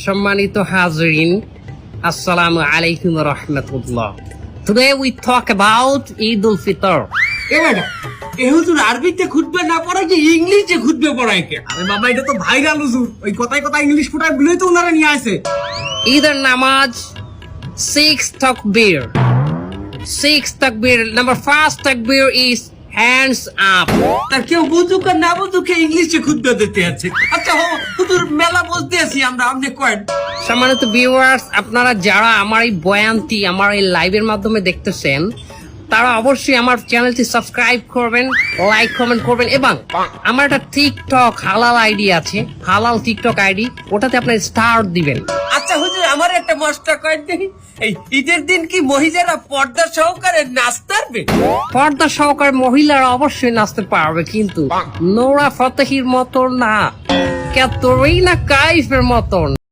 সম্মানিত হাজরিন, আসসালামু আলাইকুম ওয়া রাহমাতুল্লাহ। Today we talk about Eid al-Fitr. এ ম্যাডাম, এ হুজুর আরবিতে খুতবা না পড়ায় কি ইংলিশে খুতবা পড়ায় কে? আরে বাবা, এটা তো ভাইরাল হুজুর। ওই কথায় কথায় ইংলিশ ফুটায় বলেই তো ওনারা নিয়ে আসে। ঈদের নামাজ 6 takbir. 6 takbir. Number first takbir is hands up. তা কেউ বুঝুক আর না বুঝুক ইংলিশে খুতবা দিতে আছে। আচ্ছা হুজুর, মেলা বলতে আছি আমরা, আপনি কয়েন। সম্মানিত ভিউয়ার্স, আপনারা যারা আমার এই বয়ানটি আমার এই লাইভের মাধ্যমে দেখতেছেন, তারা অবশ্যই আমার চ্যানেলটি সাবস্ক্রাইব করবেন, লাইক কমেন্ট করবেন, এবং আমার একটা টিকটক হালাল আইডি আছে, হালাল টিকটক আইডি, ওটাতে আপনার স্টার দিবেন। আচ্ছা হুজুর, আমার একটা মশলা কয়েন দেখি। এই ঈদের দিন কি মহিলারা পর্দা সহকারে নাচতে পারবে? পর্দা সহকারে মহিলারা অবশ্যই নাচতে পারবে, কিন্তু নোরা ফতেহির মতো না, ক্যাতরিনা কাইফের মতন।